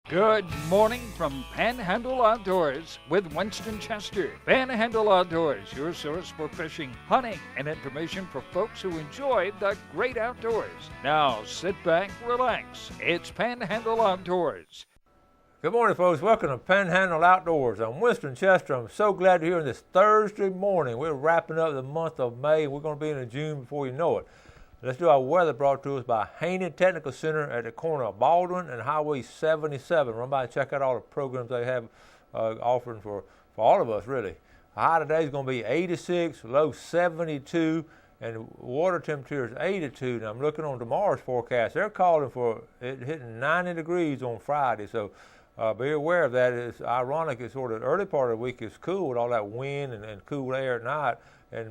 Good morning from Panhandle Outdoors with Winston Chester. Panhandle Outdoors, your source for fishing, hunting, and information for folks who enjoy the great outdoors. Now sit back, relax. It's Panhandle Outdoors. Good morning, folks. Welcome to Panhandle Outdoors. I'm Winston Chester. I'm so glad you're here on this Thursday morning. We're wrapping up the month of May. We're going to be into June before you know it. Let's do our weather brought to us by Haney Technical Center at the corner of Baldwin and Highway 77. Run by and check out all the programs they have offering for all of us, really. High today is going to be 86, low 72, and water temperature is 82. Now I'm looking on tomorrow's forecast. They're calling for it hitting 90 degrees on Friday, so be aware of that. It's ironic. It's sort of the early part of the week is cool with all that wind and cool air at night.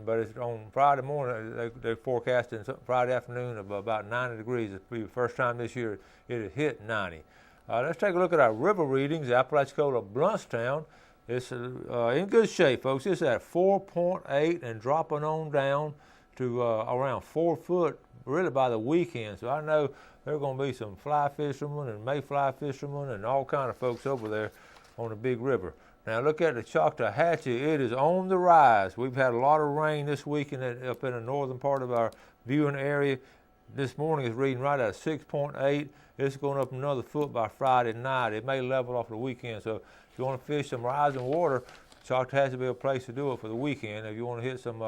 But it's on Friday morning, they're forecasting Friday afternoon of about 90 degrees. It'll be the first time this year it has hit 90. Let's take a look at our river readings. The Apalachicola Bluntstown, it's in good shape, folks. It's at 4.8 and dropping on down to around 4 foot really by the weekend. So I know there are going to be some fly fishermen and mayfly fishermen and all kind of folks over there on the big river. Now look at the Choctawhatchee. It is on the rise. We've had a lot of rain this week up in the northern part of our viewing area. This morning is reading right at 6.8. It's going up another foot by Friday night. It may level off the weekend. So if you want to fish some rising water, Choctawhatchee will be a place to do it for the weekend. If you want to hit some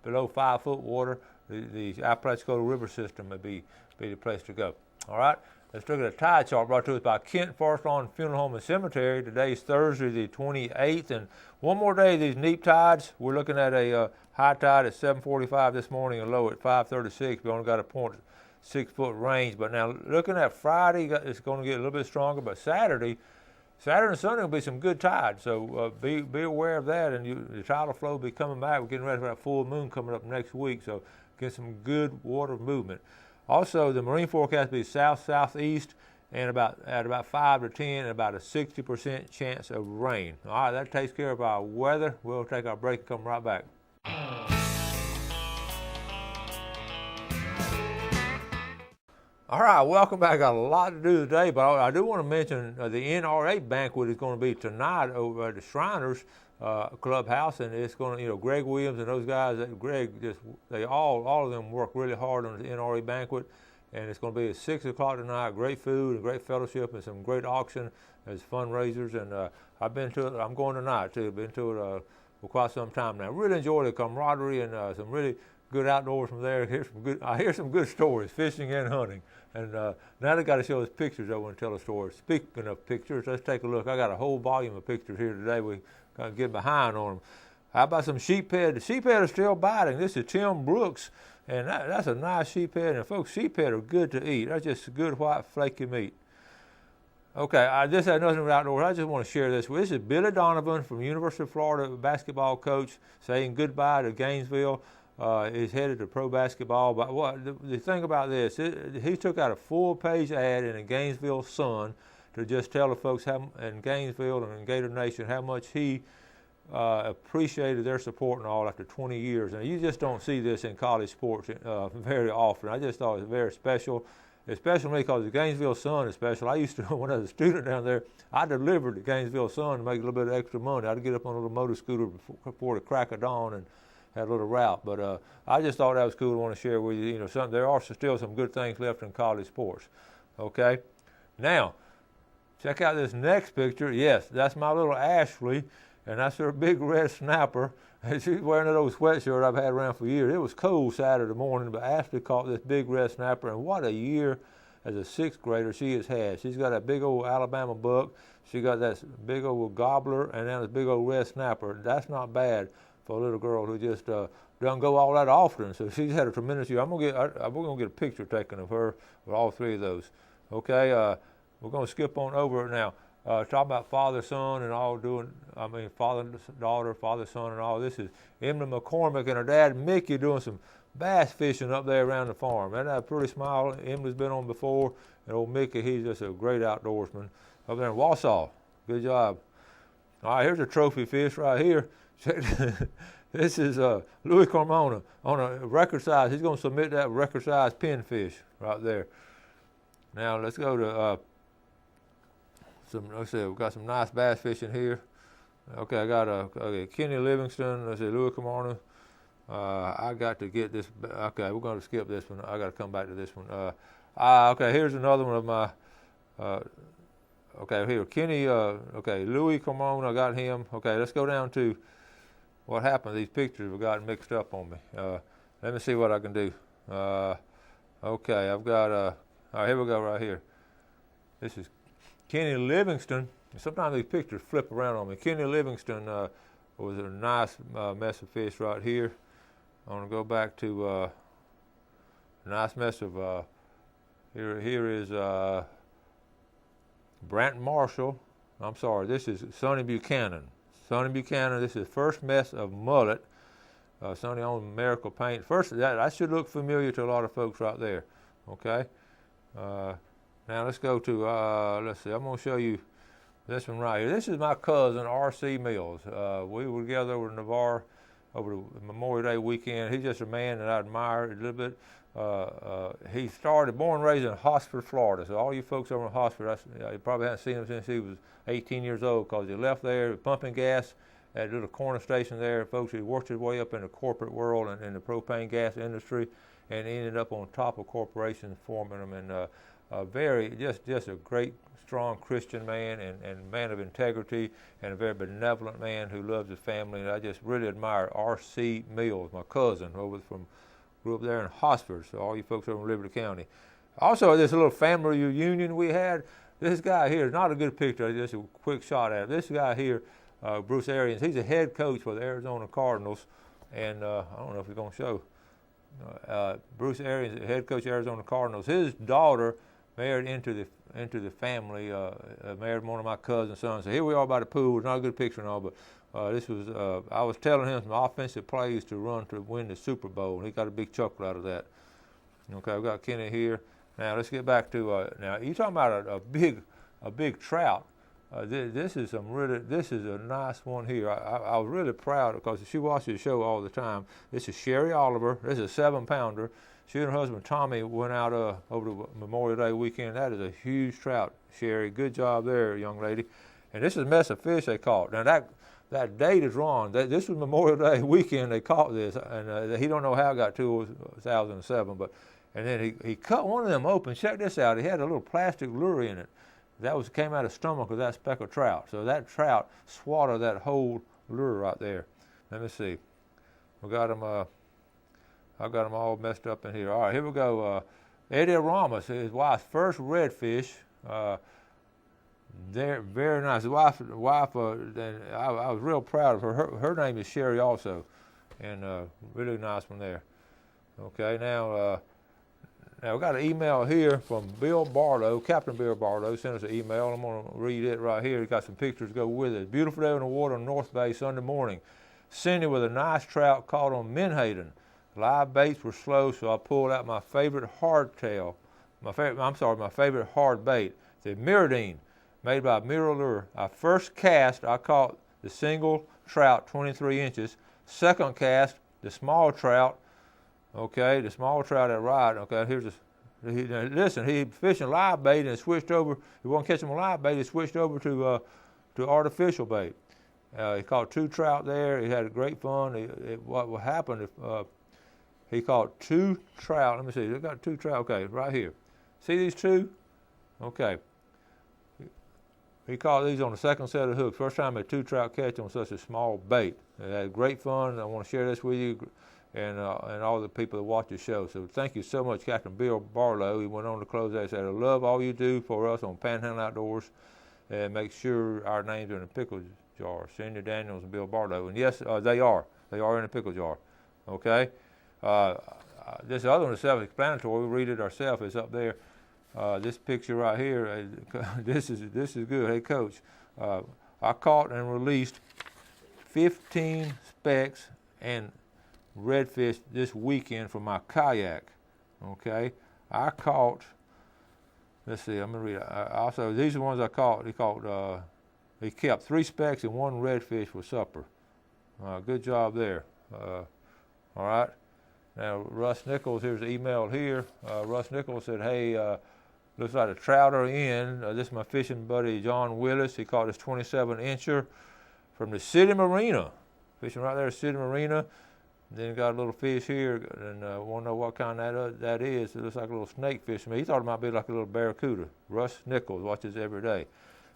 below 5 foot water, the Apalachicola River system would be the place to go. All right. Let's look at a tide chart brought to us by Kent Forest Lawn Funeral Home and Cemetery. Today's Thursday, the 28th, and one more day of these neap tides. We're looking at a high tide at 7:45 this morning and low at 5:36. We only got a 0.6 foot range. But now looking at Friday, it's going to get a little bit stronger. But Saturday and Sunday will be some good tides. So be aware of that, and the tidal flow will be coming back. We're getting ready for that full moon coming up next week. So get some good water movement. Also, the marine forecast will be south-southeast and at about 5 to 10 and about a 60% chance of rain. All right, that takes care of our weather. We'll take our break and come right back. All right, welcome back. Got a lot to do today, but I do want to mention the Nra Banquet is going to be tonight over at the Shriners Clubhouse, and it's going to, Greg Williams and those guys, all of them work really hard on the Nra Banquet, and it's going to be at 6 o'clock tonight. Great food and great fellowship and some great auction as fundraisers, and I've been to it. I'm going tonight too. Been to it for quite some time now. Really enjoy the camaraderie and some really good outdoors from there. I hear some good stories, fishing and hunting. And now they got to show us pictures. I want to tell a story. Speaking of pictures, let's take a look. I got a whole volume of pictures here today. We got to get behind on them. How about some sheephead? The sheephead are still biting. This is Tim Brooks, and that's a nice sheephead. And folks, sheephead are good to eat. That's just good white flaky meat. Okay, this has nothing to do with outdoors. I just want to share this. This is Billy Donovan from University of Florida, basketball coach, saying goodbye to Gainesville. Is headed to pro basketball. But the thing about this, he took out a full-page ad in the Gainesville Sun to just tell the folks in Gainesville and in Gator Nation how much he appreciated their support and all after 20 years. And you just don't see this in college sports very often. I just thought it was very special. It's special to me because the Gainesville Sun is special. I used to, when I was a student down there, I delivered the Gainesville Sun to make a little bit of extra money. I'd get up on a little motor scooter before the crack of dawn and had a little route. But I just thought that was cool to want to share with you. There are still some good things left in college sports. Okay? Now, check out this next picture. Yes, that's my little Ashley, and that's her big red snapper. And she's wearing that old sweatshirt I've had around for years. It was cold Saturday morning, but Ashley caught this big red snapper, and what a year as a 6th grader she has had. She's got that big old Alabama buck. She got that big old gobbler, and then this big old red snapper. That's not bad for a little girl who just doesn't go all that often. So she's had a tremendous year. We're going to get a picture taken of her with all 3 of those. Okay, we're going to skip on over it now. Talking about father-son and all father-daughter, father-son and all. This is Emily McCormick and her dad Mickey doing some bass fishing up there around the farm. Isn't that a pretty smile? Emily's been on before, and old Mickey, he's just a great outdoorsman up there in Wausau. Good job. All right, here's a trophy fish right here. This is Louis Carmona on a record size. He's going to submit that record size pinfish right there. Now let's go to let's see, we've got some nice bass fishing here. Okay, I got Kenny Livingston. Let's see, Louis Camarno. I got to get this. Okay, we're going to skip this one. I got to come back to this one. Okay, here's another one of my. Okay, here, Kenny. Okay, Louis Camarno. I got him. Okay, let's go down to what happened. These pictures have gotten mixed up on me. Let me see what I can do. Okay, I've got. All right, here we go. Right here. This is Kenny Livingston. Sometimes these pictures flip around on me. Kenny Livingston was a nice mess of fish right here. I want to go back to a nice mess of, here is Brant Marshall. I'm sorry, this is Sonny Buchanan. Sonny Buchanan, this is first mess of mullet. Sonny on Miracle Paint. First, that should look familiar to a lot of folks right there. Okay. Now let's go to, let's see, I'm going to show you this one right here. This is my cousin, R.C. Mills. We were together over in Navarre over the Memorial Day weekend. He's just a man that I admire a little bit. He started, born and raised in Hosford, Florida. So all you folks over in Hosford, you probably haven't seen him since he was 18 years old, because he left there pumping gas at a little corner station there. Folks, he worked his way up in the corporate world and in the propane gas industry, and ended up on top of corporations, forming them. And just a great, strong Christian man and man of integrity, and a very benevolent man who loves his family. And I just really admire R.C. Mills, my cousin, grew up there in Hosford, so all you folks over in Liberty County. Also, this little family reunion we had, this guy here is not a good picture, just a quick shot at it. This guy here, Bruce Arians, he's a head coach for the Arizona Cardinals, and I don't know if he's going to show. Bruce Arians, head coach of Arizona Cardinals, his daughter married into the family, married one of my cousin's sons. So here we are by the pool. It's not a good picture and all, but this was, I was telling him some offensive plays to run to win the Super Bowl, and he got a big chuckle out of that. Okay, I've got Kenny here. Now let's get back to, now you're talking about a big trout. This is a nice one here. I was really proud because she watches the show all the time. This is Sherry Oliver. This is a 7-pounder. She and her husband Tommy went out over the Memorial Day weekend. That is a huge trout, Sherry. Good job there, young lady. And this is a mess of fish they caught. Now that date is wrong. This was Memorial Day weekend they caught this, and he don't know how it got 2007. But and then he cut one of them open. Check this out. He had a little plastic lure in it. That came out of the stomach of that speckled trout. So that trout swallowed that whole lure right there. Let me see. We got him. I got them all messed up in here. All right, here we go. Eddie Ramos, his wife's first redfish. They're very nice. The wife, and I was real proud of her. Her name is Sherry also, and really nice one there. Okay, now we got an email here from Bill Barlow. Captain Bill Barlow sent us an email. I'm going to read it right here. He got some pictures to go with it. Beautiful day in the water on North Bay Sunday morning. Cindy with a nice trout caught on Menhaden. Live baits were slow, so I pulled out my favorite hardtail. My favorite hard bait, the Miradine, made by Miralure. I first cast, I caught the single trout, 23 inches. Second cast, the small trout. Okay, the small trout at right. Okay, listen, he fishing live bait and switched over. He wasn't catching live bait. He switched over to artificial bait. He caught 2 trout there. He had great fun. What happened if he caught 2 trout. Let me see. He got 2 trout. Okay, right here. See these 2? Okay. He caught these on the second set of hooks. First time I had 2 trout catch on such a small bait. It had great fun. I want to share this with you and all the people that watch the show. So thank you so much, Captain Bill Barlow. He went on to close that. He said, I love all you do for us on Panhandle Outdoors, and make sure our names are in the pickle jar. Cindy Daniels and Bill Barlow. And yes, they are. They are in the pickle jar. Okay? This other one is self-explanatory. We read it ourselves. It's up there. This picture right here. This is good. Hey, Coach, I caught and released 15 specks and redfish this weekend for my kayak. Okay, I caught. Let's see. I'm gonna read. Also, these are the ones I caught. He kept 3 specks and 1 redfish for supper. Good job there. All right. Now, Russ Nichols, here's an email here. Russ Nichols said, hey, Looks like the trout are in. This is my fishing buddy John Willis. He caught this 27-incher from the City Marina. Fishing right there at City Marina. Then got a little fish here, and want to know what kind that is. It looks like a little snake fish to me. He thought it might be like a little barracuda. Russ Nichols watches every day.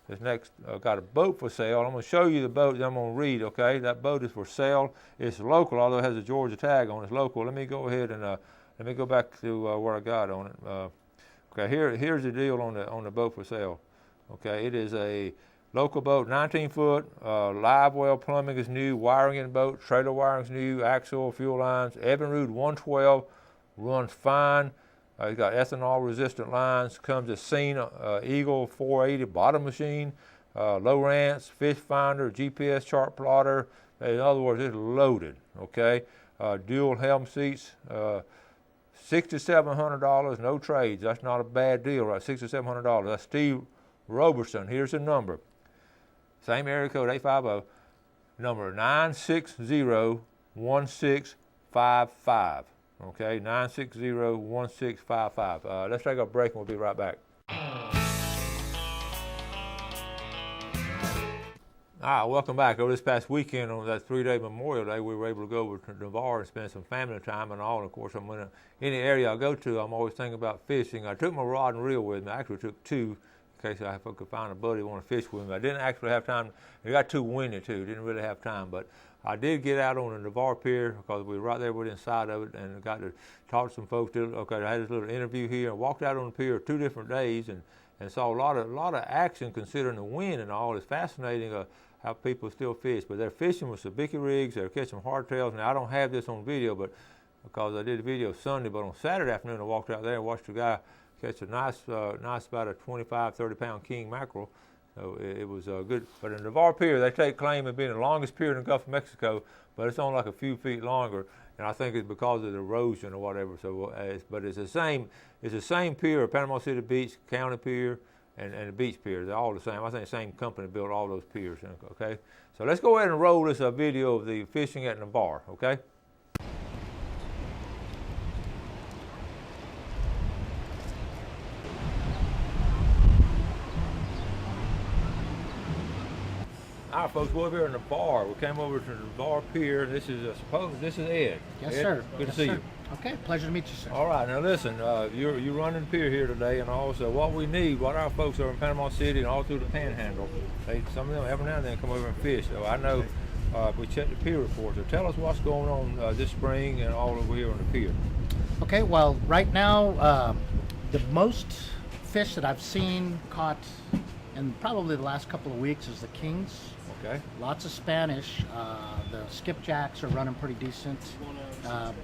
This next got a boat for sale. I'm going to show you the boat, then I'm going to read, okay? That boat is for sale. It's local, although it has a Georgia tag on it. It's local. Let me go ahead and let me go back to where I got on it. Okay, here's the deal on the boat for sale. Okay, it is a local boat, 19-foot, live well plumbing is new, wiring in the boat, trailer wiring is new, axle, fuel lines, Evinrude 112, runs fine. It's got ethanol resistant lines, comes as seen, Eagle 480 bottom machine, low rants, fish finder, GPS chart plotter. In other words, it's loaded, okay? Dual helm seats, $6,700, no trades. That's not a bad deal, right? $6,700. That's Steve Roberson. Here's the number. Same area code, 850, number 960-1655. Okay, 960-1655. Let's take a break and we'll be right back. All right, welcome back. Over this past weekend on that 3-day Memorial Day, we were able to go over to Navarre and spend some family time and all. And of course, any area I go to, I'm always thinking about fishing. I took my rod and reel with me. I actually took two in case I could find a buddy who wanted to fish with me. I didn't actually have time. It got too windy too. Didn't really have time, but I did get out on the Navarre Pier because we were right there within sight of it and got to talk to some folks. Okay, I had this little interview here. I walked out on the pier 2 different days and saw a lot of action considering the wind and all. It's fascinating how people still fish, but they're fishing with sabiki rigs. They're catching hardtails. Now I don't have this on video, but because I did the video Sunday, but on Saturday afternoon I walked out there and watched a guy catch a nice about a 25, 30-pound king mackerel. So it was good. But in Navarre Pier, they take claim of being the longest pier in the Gulf of Mexico, but it's only like a few feet longer, and I think it's because of the erosion or whatever. So, but it's the same pier, Panama City Beach County Pier, and the beach pier. They're all the same. I think the same company built all those piers. Okay. So let's go ahead and roll this video of the fishing at Navarre. Okay. All right, folks, we're over here in Navarre. We came over to the Navarre Pier. This is Ed. Yes, Ed, sir. Good to see you. Okay, pleasure to meet you, sir. All right, now listen, you're running the pier here today, and also what we need, what our folks are in Panama City and all through the Panhandle, some of them every now and then come over and fish. So I know we check the pier report. So tell us what's going on this spring and all over here on the pier. Okay, well, right now, the most fish that I've seen caught in probably the last couple of weeks is the kings. Okay. Lots of Spanish. The skipjacks are running pretty decent.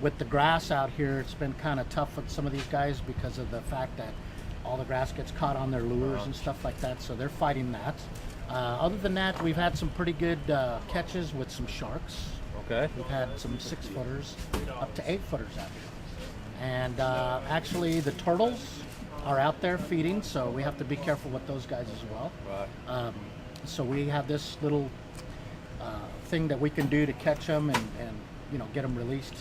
With the grass out here, it's been kind of tough with some of these guys because of the fact that all the grass gets caught on their lures and stuff like that, so they're fighting that. Other than that, we've had some pretty good catches with some sharks. Okay. We've had some 6-footers up to 8-footers out here. And actually, the turtles are out there feeding, so we have to be careful with those guys as well. Right. So we have this little thing that we can do to catch them and get them released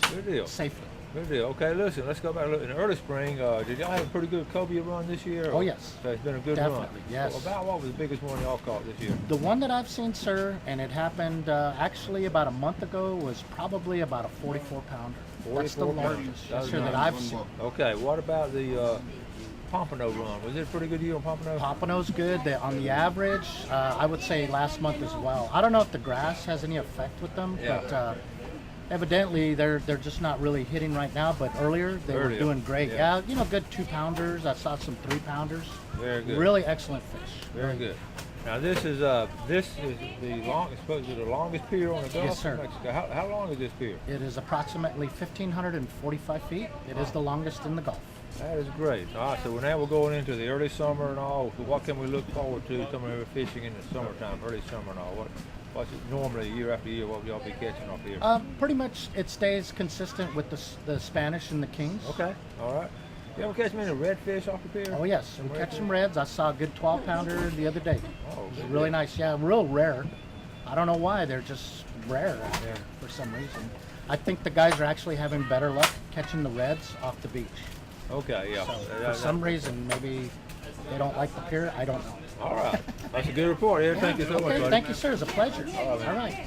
safely. Good deal. Okay, listen, let's go back a little. In the early spring, did y'all have a pretty good cobia run this year? Oh, yes. So it's been a good Definitely, run. yes. So about what was the biggest one y'all caught this year? The one that I've seen, sir, and it happened actually about a month ago, was probably about a 44-pounder. That's the largest that I've seen. Okay, what about the Pompano run? Was it a pretty good year on Pompano? Pompano's good. On the average, I would say last month as well. I don't know if the grass has any effect with them, but evidently they're just not really hitting right now. But earlier they were doing great. Yeah, good 2-pounders. I saw some 3-pounders. Very good. Really excellent fish. Very good. Now this is the longest pier on the Gulf of Mexico. How long is this pier? It is approximately 1,545 feet. It is the longest in the Gulf. That is great. All right, so now we're going into the early summer and all. So what can we look forward to coming here fishing in the summertime, early summer and all? What's it normally year after year? What will y'all be catching off here? Pretty much it stays consistent with the Spanish and the kings. Okay, all right. You ever catch many redfish off the pier? Oh yes, we catch some reds. I saw a good 12-pounder the other day. Oh, it was really nice. Yeah, real rare. I don't know why, they're just rare out there for some reason. I think the guys are actually having better luck catching the reds off the beach. Okay, yeah. So for some reason, maybe they don't like the pier, I don't know. All right. That's a good report. Yeah, thank you so much, buddy. Thank you, sir. It's a pleasure. All right.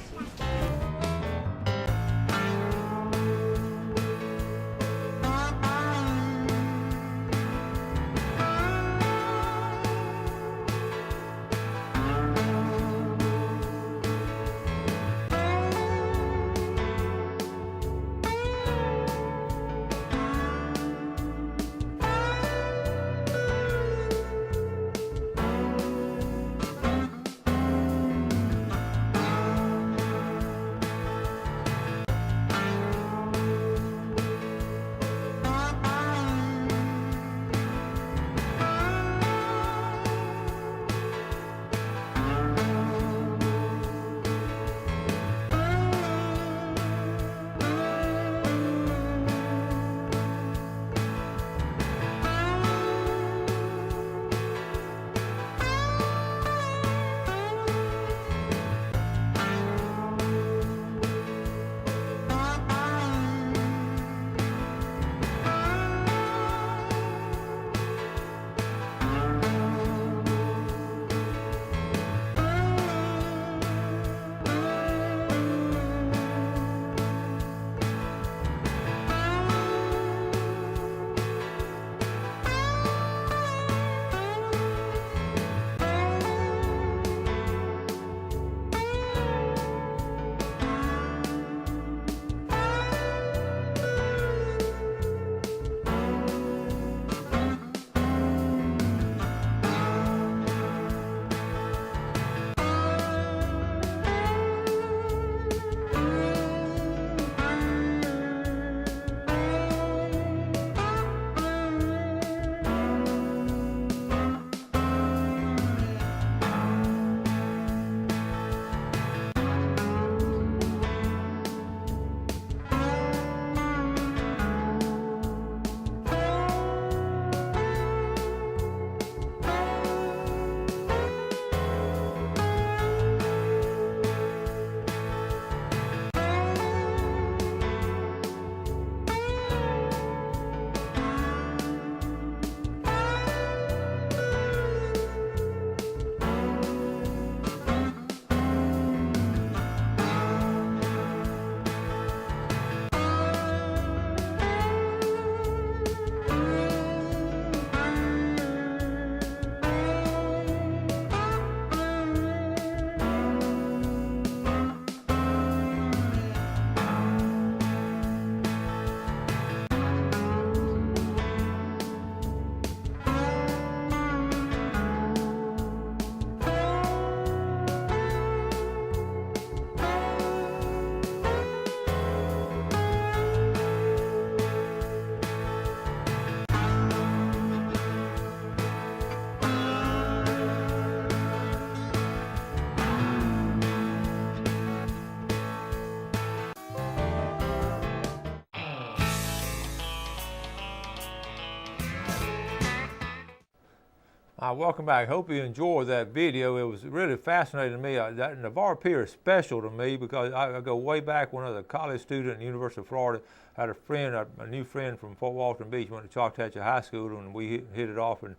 Welcome back. Hope you enjoyed that video. It was really fascinating to me. That Navarre Pier is special to me because I go way back when I was a college student at the University of Florida. I had a friend, a new friend from Fort Walton Beach, went to Choctawhatchee High School, and we hit it off. And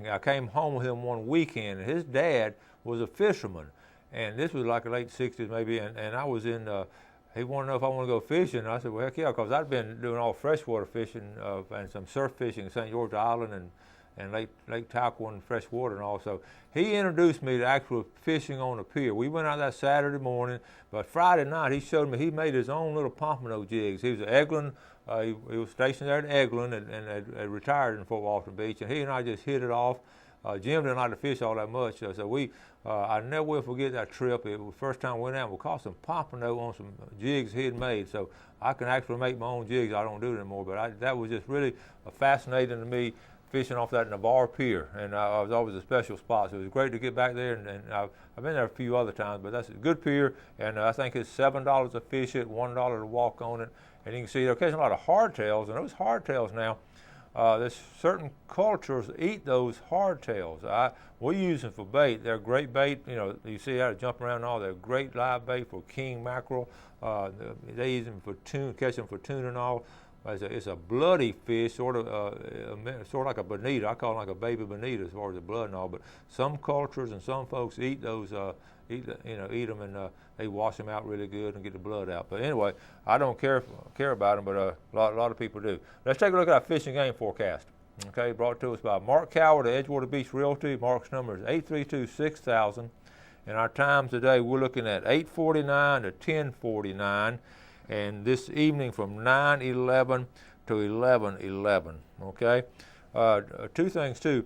I came home with him one weekend, and his dad was a fisherman. And this was like the late 60s maybe, and I was in, he wanted to know if I want to go fishing. And I said, well, heck yeah, because I'd been doing all freshwater fishing and some surf fishing in St. George Island and Lake Talcott fresh water and all. So he introduced me to actual fishing on the pier. We went out that Saturday morning, but Friday night he showed me he made his own little pompano jigs. He was at Eglin. He was stationed there at Eglin and had retired in Fort Walton Beach, and he and I just hit it off. Jim didn't like to fish all that much, so I never will forget that trip. It was the first time we went out and we caught some pompano on some jigs he had made. So I can actually make my own jigs. I don't do it anymore, but that was just really fascinating to me, fishing off that Navarre Pier, and it was always a special spot. So it was great to get back there, and I've been there a few other times, but that's a good pier, and I think it's $7 to fish it, $1 to walk on it, and you can see they're catching a lot of hardtails, and those hardtails now, there's certain cultures eat those hardtails. We use them for bait. They're great bait. You know, you see how they jump around and all. They're great live bait for king mackerel. They use them for tuna, catch them for tuna and all. It's a bloody fish, sort of like a bonita. I call it like a baby bonita as far as the blood and all. But some cultures and some folks eat those, eat them, and they wash them out really good and get the blood out. But anyway, I don't care about them, but a lot of people do. Let's take a look at our fishing game forecast. Okay, brought to us by Mark Coward of Edgewater Beach Realty. Mark's number is 832-6000. And our times today, we're looking at 8:49 to 10:49, and this evening from 9:11 to 11:11. Okay, two things too.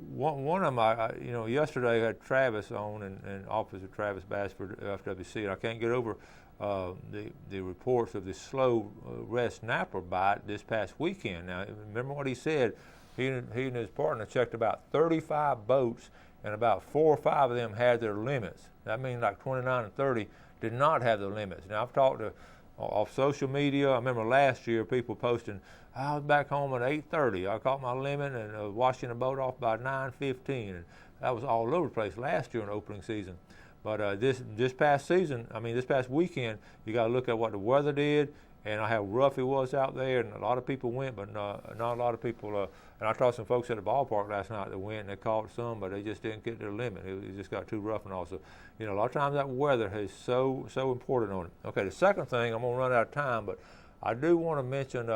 One of them, yesterday I had Travis on, and Officer Travis Bassford, FWC, and I can't get over the reports of the slow red snapper bite this past weekend. Now, remember what he said. He and his partner checked about 35 boats, and about 4 or 5 of them had their limits. That means like 29 and 30 did not have the limits. Now, I've talked to off social media. I remember last year people posting, I was back home at 8:30. I caught my limit and washing the boat off by 9:15. And that was all over the place last year in opening season. But this past season, this past weekend, you got to look at what the weather did and how rough it was out there. And a lot of people went, but not a lot of people. And I talked to some folks at the ballpark last night that went and they caught some, but they just didn't get their limit. It just got too rough and all. So, a lot of times that weather is so important on it. Okay, the second thing, I'm going to run out of time, but I do want to mention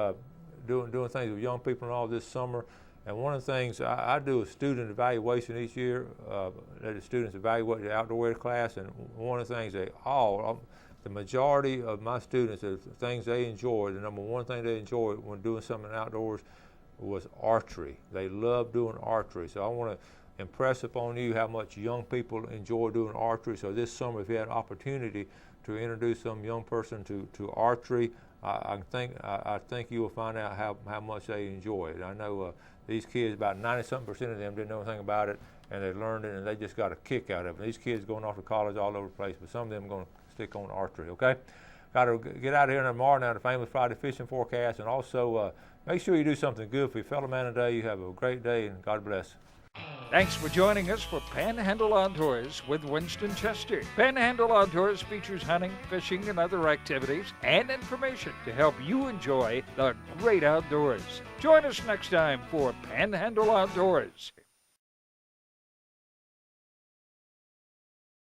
doing things with young people and all this summer. And one of the things I do is student evaluation each year. Let the students evaluate the outdoor ed class, and one of the things the majority of my students, the things they enjoy, the number one thing they enjoy when doing something outdoors was archery. They love doing archery. So I want to impress upon you how much young people enjoy doing archery. So this summer, if you had an opportunity to introduce some young person to archery, I think you will find out how much they enjoy it. I know these kids, about 90-something% of them didn't know anything about it, and they learned it, and they just got a kick out of it. These kids going off to college all over the place, but some of them are going to stick on archery, okay? Got to get out of here tomorrow now, the famous Friday fishing forecast, and also make sure you do something good for your fellow man today. You have a great day, and God bless. Thanks for joining us for Panhandle Outdoors with Winston Chester. Panhandle Outdoors features hunting, fishing, and other activities and information to help you enjoy the great outdoors. Join us next time for Panhandle Outdoors.